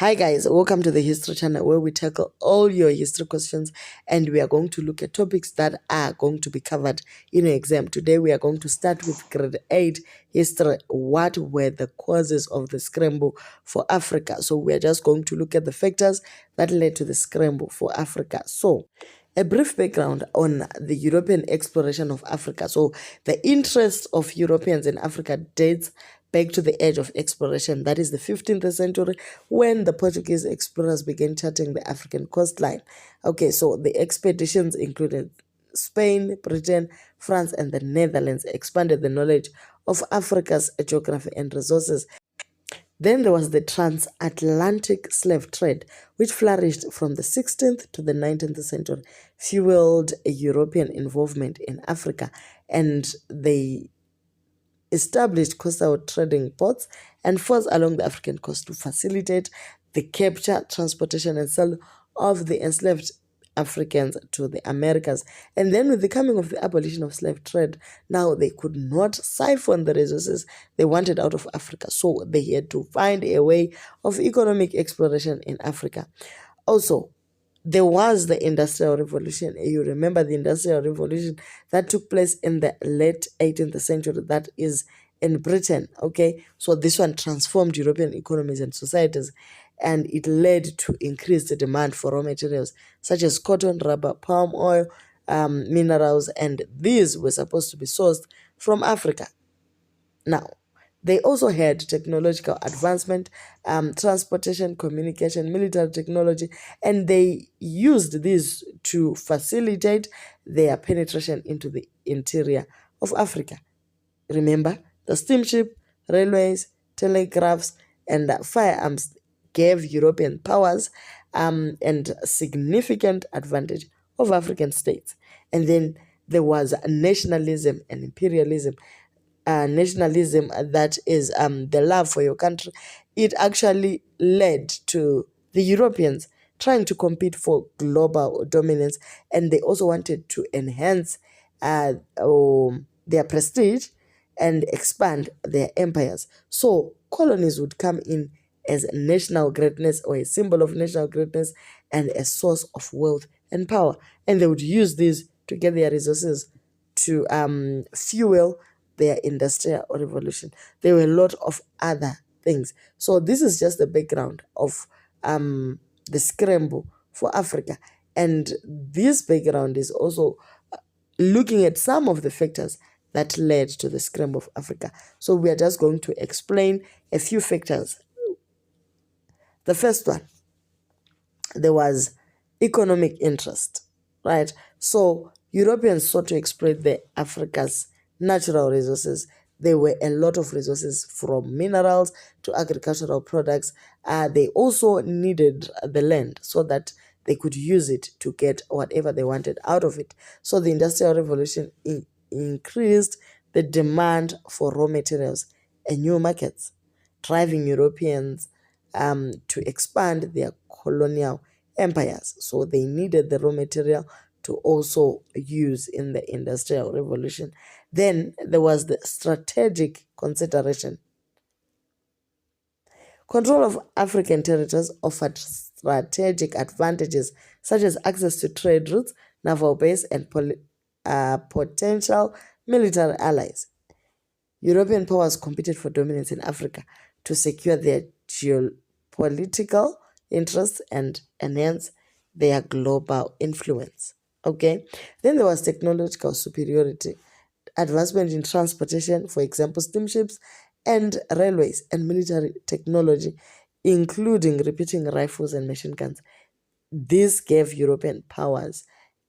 Hi guys, welcome to the History Channel where we tackle all your history questions and we are going to look at topics that are going to be covered in your exam. Today we are going to start with grade 8 history. What were the causes of the scramble for Africa? So we are just going to look at the factors that led to the scramble for Africa. So a brief background on the European exploration of Africa. So the interest of Europeans in Africa dates back to the age of exploration, that is the 15th century, when the Portuguese explorers began charting the African coastline. Okay, so the expeditions included Spain, Britain, France, and the Netherlands, expanded the knowledge of Africa's geography and resources. Then there was the transatlantic slave trade, which flourished from the 16th to the 19th century, fueled European involvement in Africa, and they established coastal trading ports and forts along the African coast to facilitate the capture, transportation, and sale of the enslaved Africans to the Americas. And then with the coming of the abolition of slave trade, now they could not siphon the resources they wanted out of Africa. So they had to find a way of economic exploration in Africa. Also, there was the Industrial Revolution. You remember the Industrial Revolution that took place in the late 18th century, that is in Britain, okay? So this one transformed European economies and societies, and it led to increased demand for raw materials such as cotton, rubber, palm oil, minerals, and these were supposed to be sourced from Africa. Now, they also had technological advancement, transportation, communication, military technology, and they used this to facilitate their penetration into the interior of Africa. Remember, the steamship, railways, telegraphs, and firearms gave European powers and significant advantage of African states. And then there was nationalism and imperialism. Nationalism, that is the love for your country. It actually led to the Europeans trying to compete for global dominance, and they also wanted to enhance their prestige and expand their empires. So colonies would come in as a national greatness or a symbol of national greatness and a source of wealth and power, and they would use these to get their resources to fuel their industrial revolution. There were a lot of other things. So this is just the background of the scramble for Africa. And this background is also looking at some of the factors that led to the scramble of Africa. So we are just going to explain a few factors. The first one, there was economic interest, right? So Europeans sought to exploit the Africa's natural resources. There were a lot of resources, from minerals to agricultural products. They also needed the land so that they could use it to get whatever they wanted out of it. So the Industrial Revolution increased the demand for raw materials and new markets, driving Europeans to expand their colonial empires. So they needed the raw material to also use in the Industrial Revolution. Then there was the strategic consideration. Control of African territories offered strategic advantages such as access to trade routes, naval base, and potential military allies. European powers competed for dominance in Africa to secure their geopolitical interests and enhance their global influence. Okay, then there was technological superiority, advancement in transportation, for example, steamships and railways, and military technology, including repeating rifles and machine guns. This gave European powers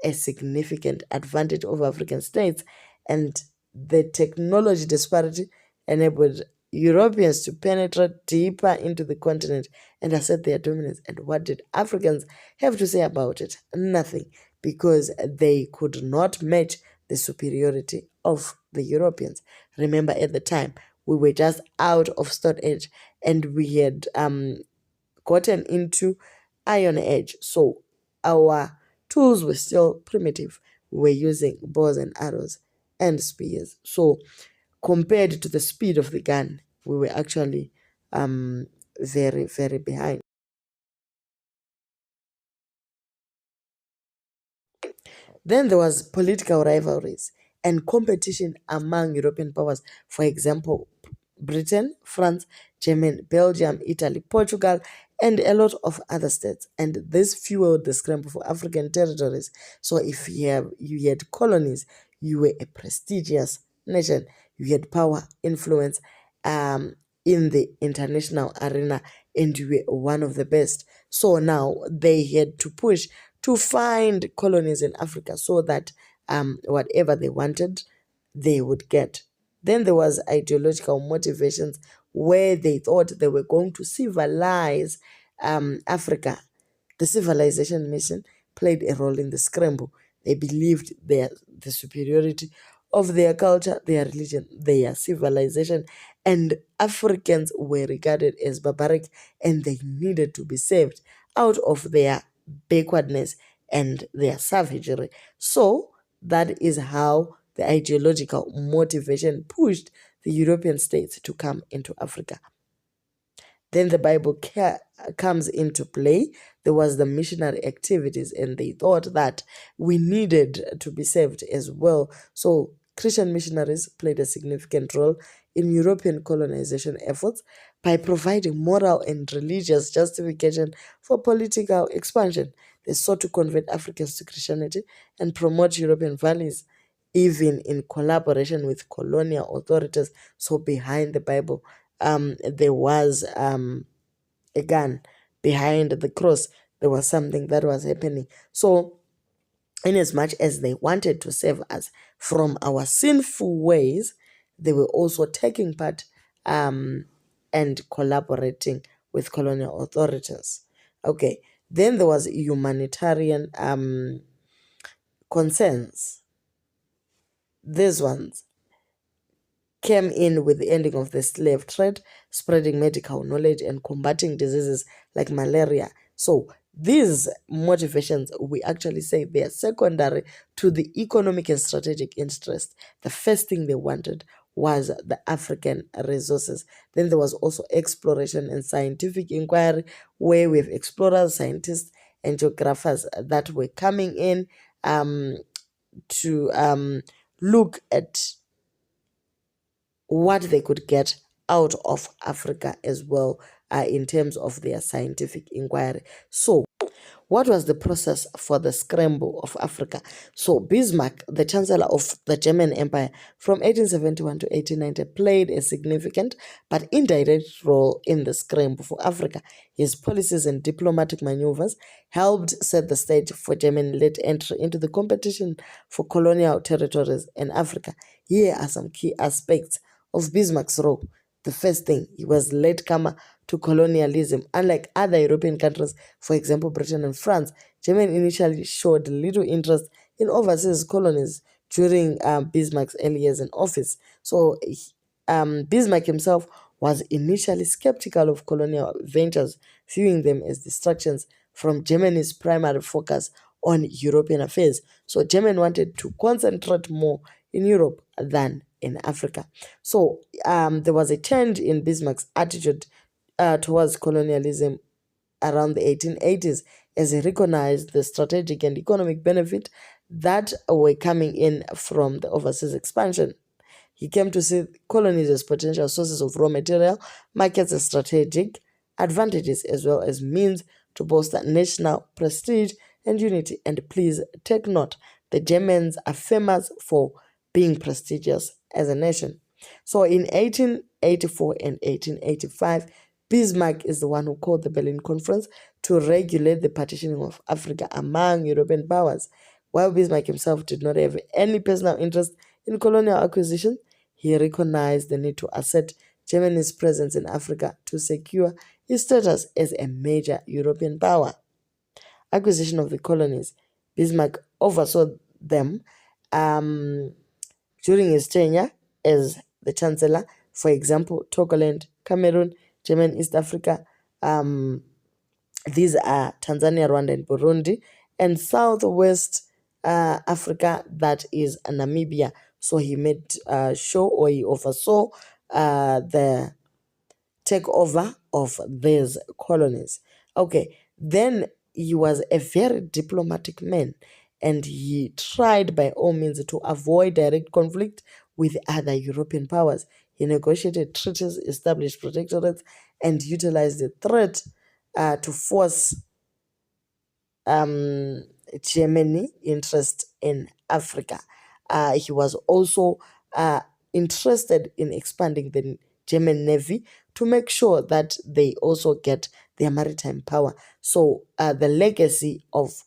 a significant advantage over African states, and the technology disparity enabled Europeans to penetrate deeper into the continent and assert their dominance. And what did Africans have to say about it? Nothing, because they could not match the superiority of the Europeans. Remember, at the time, we were just out of Stone Age and we had gotten into Iron Age. So our tools were still primitive. We were using bows and arrows and spears. So compared to the speed of the gun, we were actually very, very behind. Then there was political rivalries and competition among European powers. For example, Britain, France, Germany, Belgium, Italy, Portugal, and a lot of other states. And this fueled the scramble for African territories. So if you had colonies, you were a prestigious nation. You had power, influence in the international arena, and you were one of the best. So now they had to push to find colonies in Africa so that whatever they wanted, they would get. Then there was ideological motivations where they thought they were going to civilize Africa. The civilization mission played a role in the scramble. They believed the superiority of their culture, their religion, their civilization, and Africans were regarded as barbaric and they needed to be saved out of their backwardness and their savagery. So that is how the ideological motivation pushed the European states to come into Africa. Then the Bible comes into play. There was the missionary activities, and they thought that we needed to be saved as well. So Christian missionaries played a significant role in European colonization efforts by providing moral and religious justification for political expansion. They sought to convert Africans to Christianity and promote European values, even in collaboration with colonial authorities. So behind the Bible, there was a gun. Behind the cross, there was something that was happening. So in as much as they wanted to save us from our sinful ways, they were also taking part and collaborating with colonial authorities. Okay, then there was humanitarian concerns. These ones came in with the ending of the slave trade, spreading medical knowledge and combating diseases like malaria. So these motivations, we actually say they are secondary to the economic and strategic interest. The first thing they wanted was the African resources. Then there was also exploration and scientific inquiry, where we have explorers, scientists, and geographers that were coming in to look at what they could get out of Africa as well in terms of their scientific inquiry. So what was the process for the scramble of Africa? So Bismarck, the Chancellor of the German Empire from 1871 to 1890, played a significant but indirect role in the scramble for Africa. His policies and diplomatic maneuvers helped set the stage for German-led entry into the competition for colonial territories in Africa. Here are some key aspects of Bismarck's role. The first thing, he was latecomer to colonialism. Unlike other European countries, for example, Britain and France, Germany initially showed little interest in overseas colonies during Bismarck's early years in office. So Bismarck himself was initially skeptical of colonial ventures, viewing them as distractions from Germany's primary focus on European affairs. So Germany wanted to concentrate more in Europe than in Africa. So there was a change in Bismarck's attitude towards colonialism around the 1880s as he recognized the strategic and economic benefit that were coming in from the overseas expansion. He came to see colonies as potential sources of raw material, markets as strategic advantages, as well as means to bolster national prestige and unity. And please take note, the Germans are famous for being prestigious as a nation. So in 1884 and 1885, Bismarck is the one who called the Berlin Conference to regulate the partitioning of Africa among European powers. While Bismarck himself did not have any personal interest in colonial acquisition, he recognized the need to assert Germany's presence in Africa to secure its status as a major European power. Acquisition of the colonies. Bismarck oversaw them during his tenure as the Chancellor. For example, Togoland, Cameroon, German East Africa, these are Tanzania, Rwanda, and Burundi, and Southwest Africa, that is Namibia. So he made sure, or he oversaw the takeover of these colonies. Okay, then he was a very diplomatic man, and he tried by all means to avoid direct conflict with other European powers. He negotiated treaties, established protectorates, and utilized the threat to force Germany interest in Africa. He was also interested in expanding the German Navy to make sure that they also get their maritime power. So the legacy of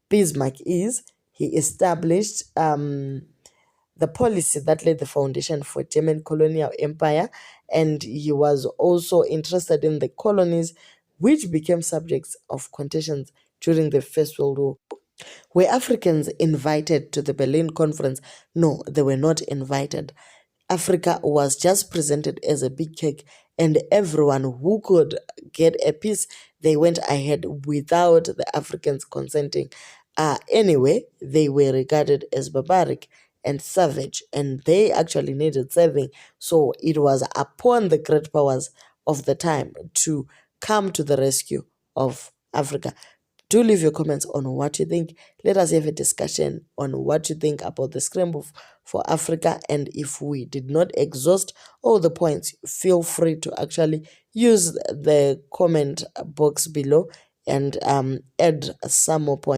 Bismarck is he established the policy that laid the foundation for German colonial empire, and he was also interested in the colonies, which became subjects of contentions during the First World War. Were Africans invited to the Berlin Conference? No, they were not invited. Africa was just presented as a big cake, and everyone who could get a piece, they went ahead without the Africans consenting. Anyway, they were regarded as barbaric and savage, and they actually needed saving. So it was upon the great powers of the time to come to the rescue of Africa. Do leave your comments on what you think. Let us have a discussion on what you think about the scramble for Africa. And if we did not exhaust all the points, feel free to actually use the comment box below and add some more points.